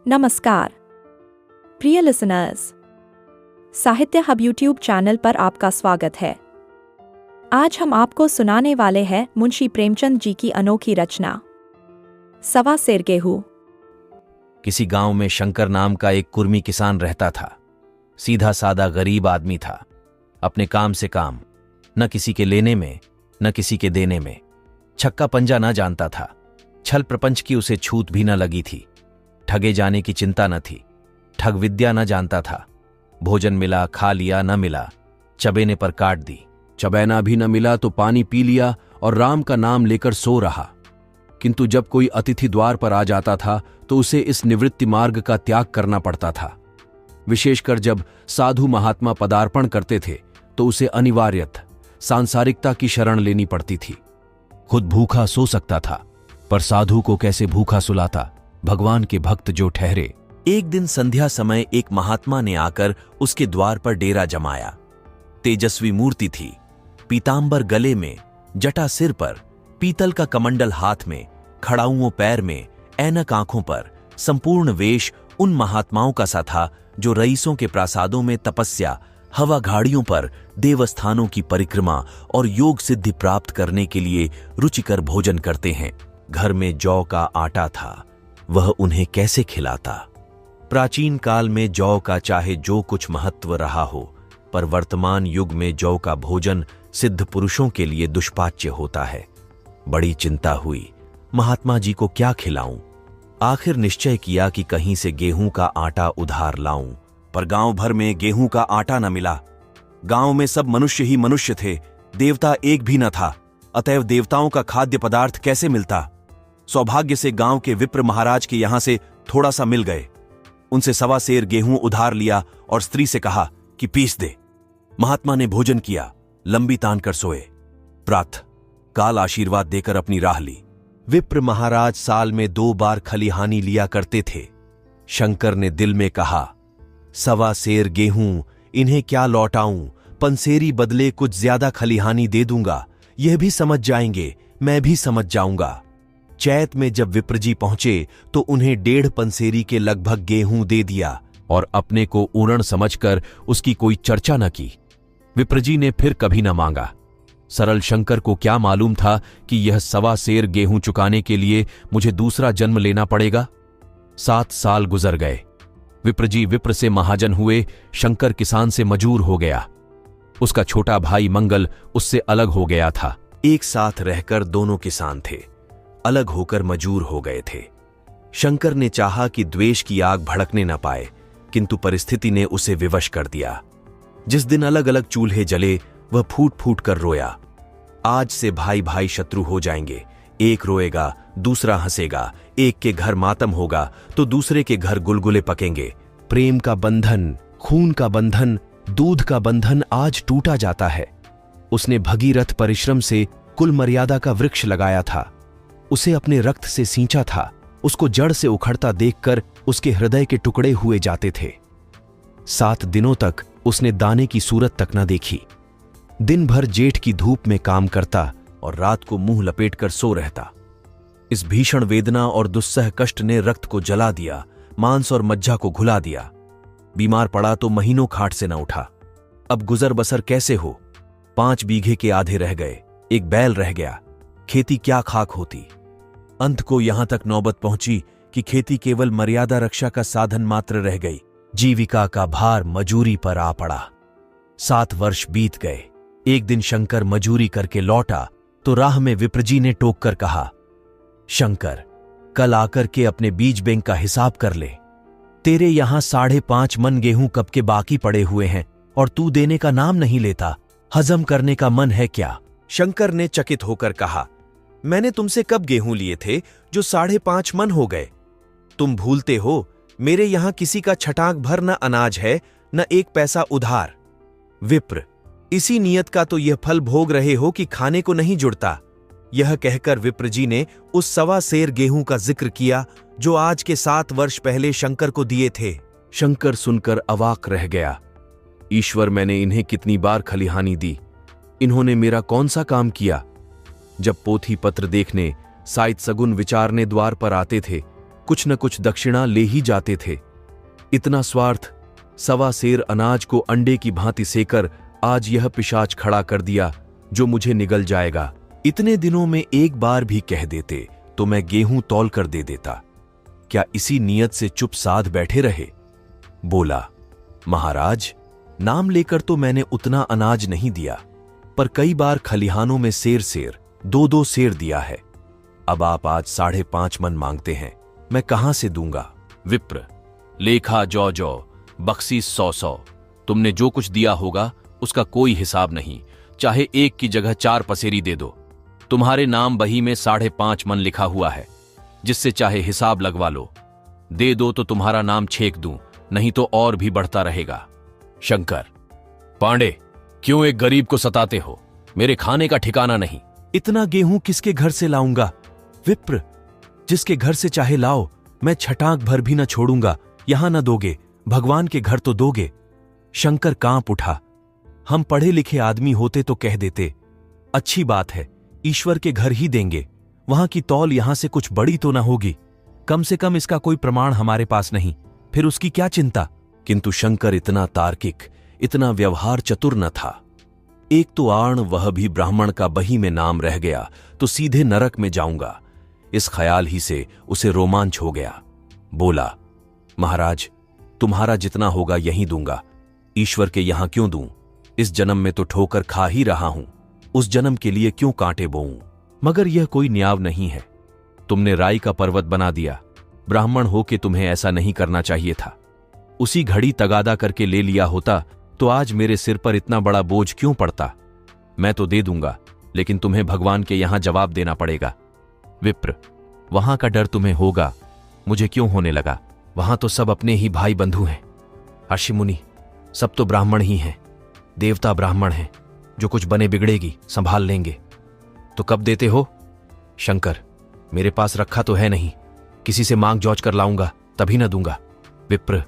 नमस्कार प्रिय लिसनर्स, साहित्य हब यूट्यूब चैनल पर आपका स्वागत है। आज हम आपको सुनाने वाले हैं मुंशी प्रेमचंद जी की अनोखी रचना सवा सेर गेहूं। किसी गांव में शंकर नाम का एक कुर्मी किसान रहता था। सीधा सादा गरीब आदमी था। अपने काम से काम, न किसी के लेने में न किसी के देने में। छक्का पंजा न जानता था। छल प्रपंच की उसे छूत भी न लगी थी। ठगे जाने की चिंता न थी। ठग विद्या न जानता था। भोजन मिला खा लिया, न मिला चबेने पर काट दी। चबैना भी न मिला तो पानी पी लिया और राम का नाम लेकर सो रहा। किंतु जब कोई अतिथि द्वार पर आ जाता था तो उसे इस निवृत्ति मार्ग का त्याग करना पड़ता था। विशेषकर जब साधु महात्मा पदार्पण करते थे तो उसे अनिवार्यतः सांसारिकता की शरण लेनी पड़ती थी। खुद भूखा सो सकता था, पर साधु को कैसे भूखा सुलाता, भगवान के भक्त जो ठहरे। एक दिन संध्या समय एक महात्मा ने आकर उसके द्वार पर डेरा जमाया। तेजस्वी मूर्ति थी, पीतांबर गले में, जटा सिर पर, पीतल का कमंडल हाथ में, खड़ाऊओं पैर में, ऐनक आंखों पर। संपूर्ण वेश उन महात्माओं का सा था जो रईसों के प्रासादों में तपस्या, हवा घाड़ियों पर देवस्थानों की परिक्रमा और योग सिद्धि प्राप्त करने के लिए रुचिकर भोजन करते हैं। घर में जौ का आटा था, वह उन्हें कैसे खिलाता। प्राचीन काल में जौ का चाहे जो कुछ महत्व रहा हो, पर वर्तमान युग में जौ का भोजन सिद्ध पुरुषों के लिए दुष्पाच्य होता है। बड़ी चिंता हुई, महात्मा जी को क्या खिलाऊं। आखिर निश्चय किया कि कहीं से गेहूं का आटा उधार लाऊं, पर गांव भर में गेहूं का आटा न मिला। गांव में सब मनुष्य ही मनुष्य थे, देवता एक भी न था। अतएव देवताओं का खाद्य पदार्थ कैसे मिलता। सौभाग्य से गांव के विप्र महाराज के यहां से थोड़ा सा मिल गए। उनसे सवा सेर गेहूं उधार लिया और स्त्री से कहा कि पीस दे। महात्मा ने भोजन किया, लंबी तान कर सोए। प्रातः काल आशीर्वाद देकर अपनी राह ली। विप्र महाराज साल में 2 बार खलिहानी लिया करते थे। शंकर ने दिल में कहा, सवा सेर गेहूं इन्हें क्या लौटाऊं, पंसेरी बदले कुछ ज्यादा खलिहानी दे दूंगा। यह भी समझ जाएंगे, मैं भी समझ जाऊंगा। चैत में जब विप्रजी पहुंचे तो उन्हें 1.5 पंसेरी के लगभग गेहूं दे दिया और अपने को ऊरण समझकर उसकी कोई चर्चा न की। विप्रजी ने फिर कभी न मांगा। सरल शंकर को क्या मालूम था कि यह सवा सेर गेहूं चुकाने के लिए मुझे दूसरा जन्म लेना पड़ेगा। 7 साल गुजर गए। विप्रजी विप्र से महाजन हुए, शंकर किसान से मजूर हो गया। उसका छोटा भाई मंगल उससे अलग हो गया था। एक साथ रहकर दोनों किसान थे, अलग होकर मजूर हो गए थे। शंकर ने चाहा कि द्वेष की आग भड़कने न पाए, किंतु परिस्थिति ने उसे विवश कर दिया। जिस दिन अलग अलग चूल्हे जले वह फूट फूट कर रोया। आज से भाई भाई शत्रु हो जाएंगे। एक रोएगा, दूसरा हंसेगा। एक के घर मातम होगा तो दूसरे के घर गुलगुले पकेंगे। प्रेम का बंधन, खून का बंधन, दूध का बंधन आज टूटा जाता है। उसने भगीरथ परिश्रम से कुल मर्यादा का वृक्ष लगाया था। उसे अपने रक्त से सींचा था। उसको जड़ से उखड़ता देखकर उसके हृदय के टुकड़े हुए जाते थे। 7 दिनों तक उसने दाने की सूरत तक न देखी। दिन भर जेठ की धूप में काम करता और रात को मुंह लपेटकर सो रहता। इस भीषण वेदना और दुस्सह कष्ट ने रक्त को जला दिया, मांस और मज्जा को घुला दिया। बीमार पड़ा तो महीनों खाट से न उठा। अब गुजर बसर कैसे हो। 5 बीघे के आधे रह गए, एक बैल रह गया। खेती क्या खाक होती। अंत को यहां तक नौबत पहुंची कि खेती केवल मर्यादा रक्षा का साधन मात्र रह गई। जीविका का भार मजूरी पर आ पड़ा। 7 वर्ष बीत गए। एक दिन शंकर मजूरी करके लौटा तो राह में विप्रजी ने टोक कर कहा, शंकर, कल आकर के अपने बीज बैंक का हिसाब कर ले। तेरे यहां 5.5 मन गेहूं कब के बाकी पड़े हुए हैं और तू देने का नाम नहीं लेता। हजम करने का मन है क्या। शंकर ने चकित होकर कहा, मैंने तुमसे कब गेहूं लिए थे जो 5.5 मन हो गए। तुम भूलते हो, मेरे यहां किसी का छटाक भर न अनाज है, न 1 पैसा उधार। विप्र, इसी नियत का तो यह फल भोग रहे हो कि खाने को नहीं जुड़ता। यह कहकर विप्रजी ने उस सवा सेर गेहूं का जिक्र किया जो आज के 7 वर्ष पहले शंकर को दिए थे। शंकर सुनकर अवाक रह गया। ईश्वर, मैंने इन्हें कितनी बार खलिहानी दी, इन्होंने मेरा कौन सा काम किया। जब पोथी पत्र देखने, साइत सगुन विचारने द्वार पर आते थे कुछ न कुछ दक्षिणा ले ही जाते थे। इतना स्वार्थ, 1.25 सेर अनाज को अंडे की भांति सेकर आज यह पिशाच खड़ा कर दिया जो मुझे निगल जाएगा। इतने दिनों में एक बार भी कह देते तो मैं गेहूं तौल कर दे देता। क्या इसी नियत से चुप साध बैठे रहे? बोला, महाराज, नाम लेकर तो मैंने उतना अनाज नहीं दिया, पर कई बार खलिहानों में सेर सेर, 2-2 सेर दिया है। अब आप आज 5.5 मन मांगते हैं, मैं कहां से दूंगा? विप्र, लेखा जौ, बख्शीश 100, तुमने जो कुछ दिया होगा उसका कोई हिसाब नहीं, चाहे 1 की जगह 4 पसेरी दे दो। तुम्हारे नाम बही में 5.5 मन लिखा हुआ है, जिससे चाहे हिसाब लगवा लो। दे दो तो तुम्हारा नाम छेक दूं, नहीं तो और भी बढ़ता रहेगा। शंकर, पांडे, क्यों एक गरीब को सताते हो? मेरे खाने का ठिकाना नहीं। इतना गेहूं किसके घर से लाऊंगा? विप्र, जिसके घर से चाहे लाओ, मैं छटाक भर भी न छोड़ूंगा। यहां न दोगे, भगवान के घर तो दोगे। शंकर कांप उठा। हम पढ़े लिखे आदमी होते तो कह देते, अच्छी बात है, ईश्वर के घर ही देंगे, वहां की तौल यहां से कुछ बड़ी तो ना होगी। कम से कम इसका कोई प्रमाण हमारे पास नहीं, फिर उसकी क्या चिंता? किंतु शंकर इतना तार्किक, इतना व्यवहार चतुर न था। एक तो आण वह भी ब्राह्मण का बही में नाम रह गया तो सीधे नरक में जाऊंगा, इस ख्याल ही से उसे रोमांच हो गया। बोला, महाराज, तुम्हारा जितना होगा यहीं दूंगा, ईश्वर के यहां क्यों दूं? इस जन्म में तो ठोकर खा ही रहा हूं, उस जन्म के लिए क्यों कांटे बोऊं? मगर यह कोई न्याय नहीं है। तुमने राई का पर्वत बना दिया, ब्राह्मण हो के तुम्हें ऐसा नहीं करना चाहिए था। उसी घड़ी तगादा करके ले लिया होता तो आज मेरे सिर पर इतना बड़ा बोझ क्यों पड़ता? मैं तो दे दूंगा, लेकिन तुम्हें भगवान के यहां जवाब देना पड़ेगा। विप्र, वहां का डर तुम्हें होगा, मुझे क्यों होने लगा? वहां तो सब अपने ही भाई बंधु हैं। ऋषि मुनि सब तो ब्राह्मण ही हैं, देवता ब्राह्मण हैं, जो कुछ बने बिगड़ेगी संभाल लेंगे। तो कब देते हो? शंकर, मेरे पास रखा तो है नहीं, किसी से मांग जौच कर लाऊंगा तभी न दूंगा। विप्र,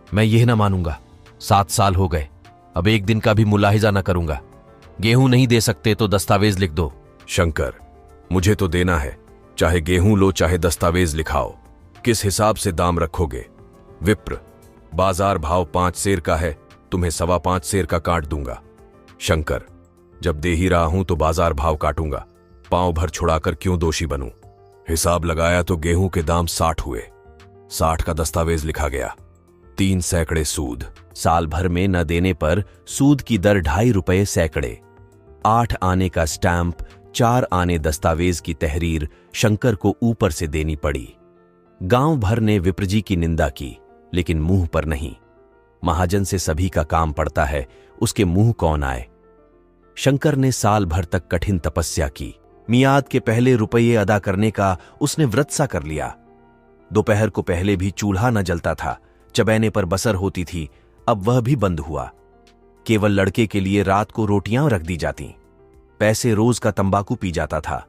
मैं यह न मानूंगा, 7 साल हो गए, अब एक दिन का भी मुलाहिजा न करूंगा। गेहूं नहीं दे सकते तो दस्तावेज लिख दो। शंकर, मुझे तो देना है, चाहे गेहूं लो चाहे दस्तावेज लिखाओ। किस हिसाब से दाम रखोगे? विप्र, बाजार भाव 5 सेर का है, तुम्हें 5.25 सेर का काट दूंगा। शंकर, जब दे ही रहा हूं तो बाजार भाव काटूंगा, पांव भर छुड़ाकर क्यों दोषी बनूं? हिसाब लगाया तो गेहूं के दाम 60 हुए, 60 का दस्तावेज लिखा गया, 3 सैकड़े सूद। साल भर में न देने पर सूद की दर 2.5 रुपये सैकड़े। 8 आने का स्टैंप, 4 आने दस्तावेज की तहरीर शंकर को ऊपर से देनी पड़ी। गांव भर ने विप्रजी की निंदा की, लेकिन मुंह पर नहीं। महाजन से सभी का काम पड़ता है, उसके मुंह कौन आए? शंकर ने साल भर तक कठिन तपस्या की। मियाद के पहले रुपये अदा करने का उसने व्रत सा कर लिया। दोपहर को पहले भी चूल्हा न जलता था, चबैने पर बसर होती थी, अब वह भी बंद हुआ। केवल लड़के के लिए रात को रोटियां रख दी जाती। पैसे रोज का तंबाकू पी जाता था।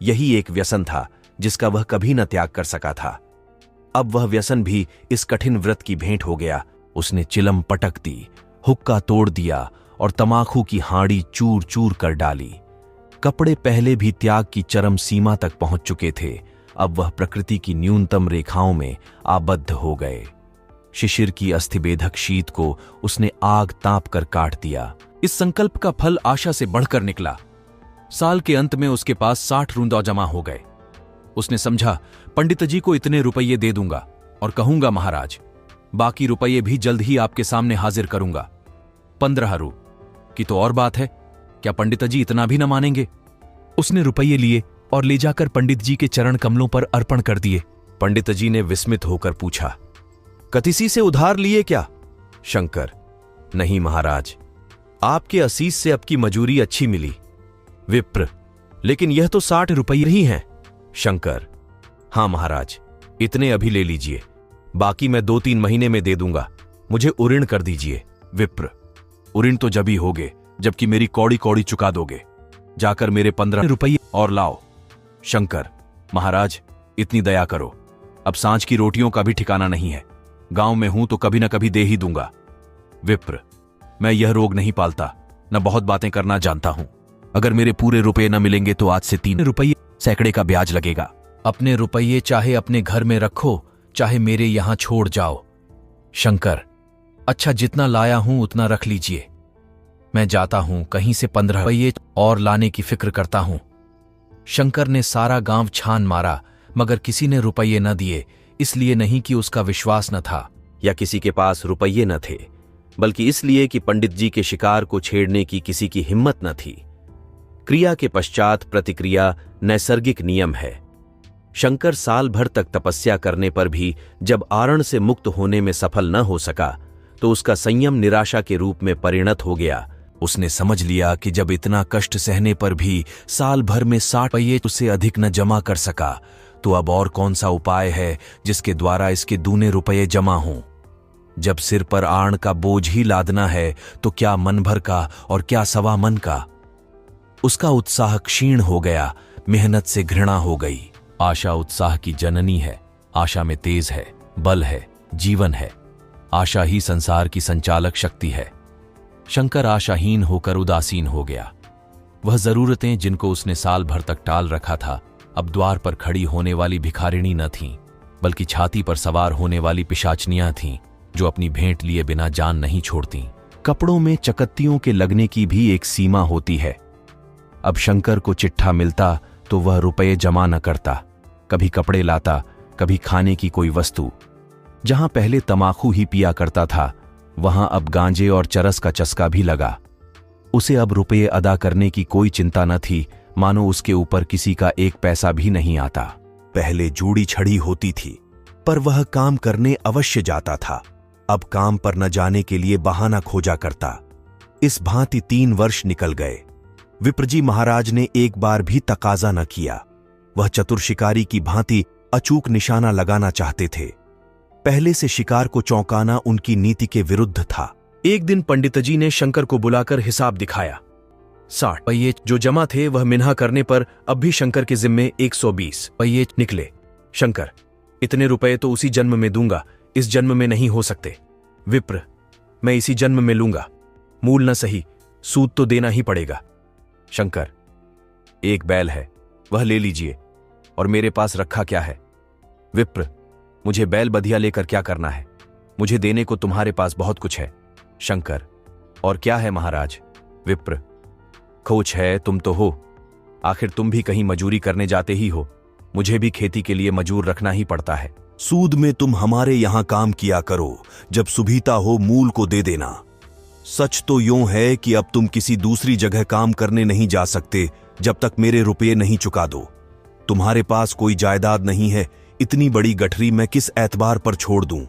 यही एक व्यसन था जिसका वह कभी न त्याग कर सका था। अब वह व्यसन भी इस कठिन व्रत की भेंट हो गया। उसने चिलम पटक दी, हुक्का तोड़ दिया और तमाकू की हांडी चूर चूर कर डाली। कपड़े पहले भी त्याग की चरम सीमा तक पहुंच चुके थे, अब वह प्रकृति की न्यूनतम रेखाओं में आबद्ध हो गए। शिशिर की अस्थिबेधक शीत को उसने आग ताप कर काट दिया। इस संकल्प का फल आशा से बढ़कर निकला। साल के अंत में उसके पास 60 रूंदा जमा हो गए। उसने समझा, पंडित जी को इतने रुपये दे दूंगा और कहूंगा, महाराज, बाकी रुपये भी जल्द ही आपके सामने हाजिर करूंगा। 15 रू की तो और बात है, क्या पंडित जी इतना भी न मानेंगे? उसने रुपये लिए और ले जाकर पंडित जी के चरण कमलों पर अर्पण कर दिए। पंडित जी ने विस्मित होकर पूछा, कतिसी से उधार लिए क्या? शंकर, नहीं महाराज, आपके असीस से अब की मजूरी अच्छी मिली। विप्र, लेकिन यह तो 60 रुपये ही हैं। शंकर, हां महाराज, इतने अभी ले लीजिए, बाकी मैं 2-3 महीने में दे दूंगा, मुझे उऋण कर दीजिए। विप्र, उऋण तो जब ही होगे जबकि मेरी कौड़ी कौड़ी चुका दोगे। जाकर मेरे 15 रुपये और लाओ। शंकर, महाराज, इतनी दया करो, अब सांझ की रोटियों का भी ठिकाना नहीं है, गांव में हूं तो कभी न कभी दे ही दूंगा। विप्र, मैं यह रोग नहीं पालता, न बहुत बातें करना जानता हूं। अगर मेरे पूरे रुपए न मिलेंगे तो आज से 3 रुपये सैकड़े का ब्याज लगेगा। अपने रुपये चाहे अपने घर में रखो, चाहे मेरे यहां छोड़ जाओ। शंकर, अच्छा जितना लाया हूं उतना रख लीजिए। मैं जाता हूं, कहीं से 15 रुपये और लाने की फिक्र करता हूं। शंकर ने सारा गांव छान मारा, मगर किसी ने रुपये न दिए। इसलिए नहीं कि उसका विश्वास न था या किसी के पास रुपये न थे, बल्कि इसलिए कि पंडित जी के शिकार को छेड़ने की किसी की हिम्मत न थी। क्रिया के पश्चात प्रतिक्रिया नैसर्गिक नियम है। शंकर साल भर तक तपस्या करने पर भी जब आरण से मुक्त होने में सफल न हो सका, तो उसका संयम निराशा के रूप में परिणत हो गया। उसने समझ लिया कि जब इतना कष्ट सहने पर भी साल भर में 60 रुपये उससे अधिक न जमा कर सका, तो अब और कौन सा उपाय है जिसके द्वारा इसके दूने रुपये जमा हों। जब सिर पर आण का बोझ ही लादना है, तो क्या मन भर का और क्या सवा मन का। उसका उत्साह क्षीण हो गया, मेहनत से घृणा हो गई। आशा उत्साह की जननी है। आशा में तेज है, बल है, जीवन है। आशा ही संसार की संचालक शक्ति है। शंकर आशाहीन होकर उदासीन हो गया। वह जरूरतें जिनको उसने साल भर तक टाल रखा था, अब द्वार पर खड़ी होने वाली भिखारिणी न थीं, बल्कि छाती पर सवार होने वाली पिशाचनियां थीं, जो अपनी भेंट लिए बिना जान नहीं छोड़ती। कपड़ों में चकत्तियों के लगने की भी एक सीमा होती है। अब शंकर को चिट्ठा मिलता तो वह रुपये जमा न करता। कभी कपड़े लाता, कभी खाने की कोई वस्तु। जहां पहले तमाकू ही पिया करता था, वहां अब गांजे और चरस का चस्का भी लगा। उसे अब रुपये अदा करने की कोई चिंता न थी, मानो उसके ऊपर किसी का एक पैसा भी नहीं आता। पहले जूड़ी छड़ी होती थी, पर वह काम करने अवश्य जाता था। अब काम पर न जाने के लिए बहाना खोजा करता। इस भांति 3 वर्ष निकल गए। विप्रजी महाराज ने एक बार भी तकाजा न किया। वह चतुर शिकारी की भांति अचूक निशाना लगाना चाहते थे। पहले से शिकार को चौंकाना उनकी नीति के विरुद्ध था। एक दिन पंडित जी ने शंकर को बुलाकर हिसाब दिखाया। 60 रुपये जो जमा थे वह मिन्हा करने पर अब भी शंकर के जिम्मे 120 रुपये निकले। शंकर, इतने रुपए तो उसी जन्म में दूंगा, इस जन्म में नहीं हो सकते। विप्र, मैं इसी जन्म में लूंगा। मूल न सही, सूद तो देना ही पड़ेगा। शंकर, एक बैल है, वह ले लीजिए। और मेरे पास रखा क्या है? विप्र, मुझे बैल बधिया लेकर क्या करना है? मुझे देने को तुम्हारे पास बहुत कुछ है। शंकर, और क्या है महाराज? विप्र, खोच है, तुम तो हो। आखिर तुम भी कहीं मजूरी करने जाते ही हो। मुझे भी खेती के लिए मजूर रखना ही पड़ता है। सूद में तुम हमारे यहां काम किया करो, जब सुभीता हो मूल को दे देना। सच तो यूं है कि अब तुम किसी दूसरी जगह काम करने नहीं जा सकते जब तक मेरे रुपये नहीं चुका दो। तुम्हारे पास कोई जायदाद नहीं है, इतनी बड़ी गठरी मैं किस एतबार पर छोड़ दूं?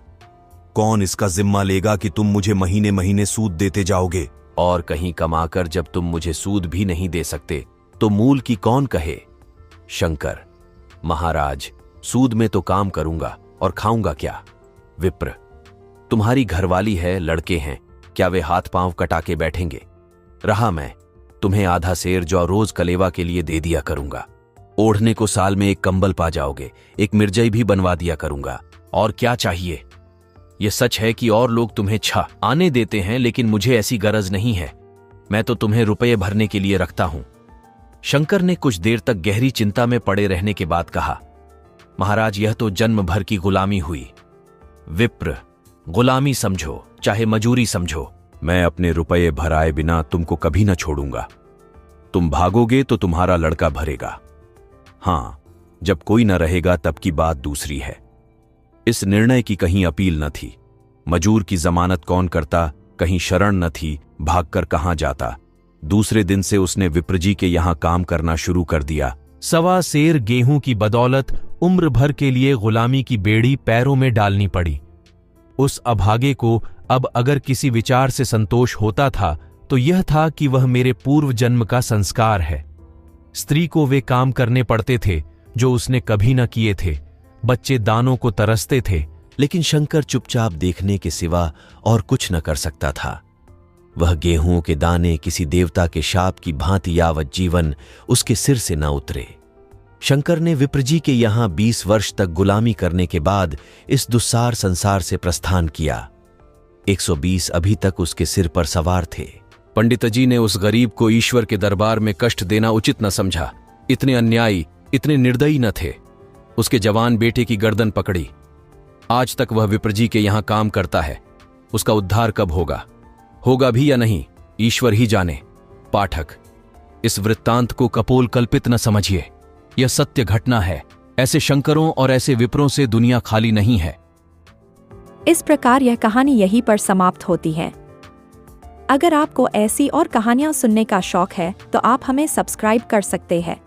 कौन इसका जिम्मा लेगा कि तुम मुझे महीने महीने सूद देते जाओगे? और कहीं कमाकर जब तुम मुझे सूद भी नहीं दे सकते, तो मूल की कौन कहे? शंकर, महाराज, सूद में तो काम करूंगा और खाऊंगा क्या? विप्र, तुम्हारी घरवाली है, लड़के हैं, क्या वे हाथ पांव कटा के बैठेंगे? रहा मैं, तुम्हें आधा सेर जौ रोज कलेवा के लिए दे दिया करूंगा। ओढ़ने को साल में एक कंबल पा जाओगे, एक मिर्जई भी बनवा दिया करूंगा। और क्या चाहिए? यह सच है कि और लोग तुम्हें छा आने देते हैं, लेकिन मुझे ऐसी गरज नहीं है। मैं तो तुम्हें रुपये भरने के लिए रखता हूं। शंकर ने कुछ देर तक गहरी चिंता में पड़े रहने के बाद कहा, महाराज, यह तो जन्म भर की गुलामी हुई। विप्र, गुलामी समझो चाहे मजूरी समझो, मैं अपने रुपये भराए बिना तुमको कभी न छोड़ूंगा। तुम भागोगे तो तुम्हारा लड़का भरेगा। हां, जब कोई न रहेगा तब की बात दूसरी है। इस निर्णय की कहीं अपील न थी। मजूर की जमानत कौन करता, कहीं शरण न थी, भागकर कहां जाता। दूसरे दिन से उसने विप्रजी के यहां काम करना शुरू कर दिया। सवा सेर गेहूं की बदौलत उम्र भर के लिए गुलामी की बेड़ी पैरों में डालनी पड़ी। उस अभागे को अब अगर किसी विचार से संतोष होता था तो यह था कि वह मेरे पूर्व जन्म का संस्कार है। स्त्री को वे काम करने पड़ते थे जो उसने कभी न किए थे। बच्चे दानों को तरसते थे, लेकिन शंकर चुपचाप देखने के सिवा और कुछ न कर सकता था। वह गेहूं के दाने किसी देवता के शाप की भांति यावत जीवन उसके सिर से न उतरे। शंकर ने विप्रजी के यहां 20 वर्ष तक गुलामी करने के बाद इस दुस्सार संसार से प्रस्थान किया। 120 अभी तक उसके सिर पर सवार थे। पंडित जी ने उस गरीब को ईश्वर के दरबार में कष्ट देना उचित न समझा। इतने अन्यायी, इतने निर्दयी न थे। उसके जवान बेटे की गर्दन पकड़ी। आज तक वह विप्रजी के यहां काम करता है। उसका उद्धार कब होगा भी या नहीं, ईश्वर ही जाने। पाठक, इस वृत्तांत को कपोल कल्पित न समझिए। यह सत्य घटना है। ऐसे शंकरों और ऐसे विप्रों से दुनिया खाली नहीं है। इस प्रकार यह कहानी यहीं पर समाप्त होती है। अगर आपको ऐसी और कहानियां सुनने का शौक है तो आप हमें सब्सक्राइब कर सकते हैं।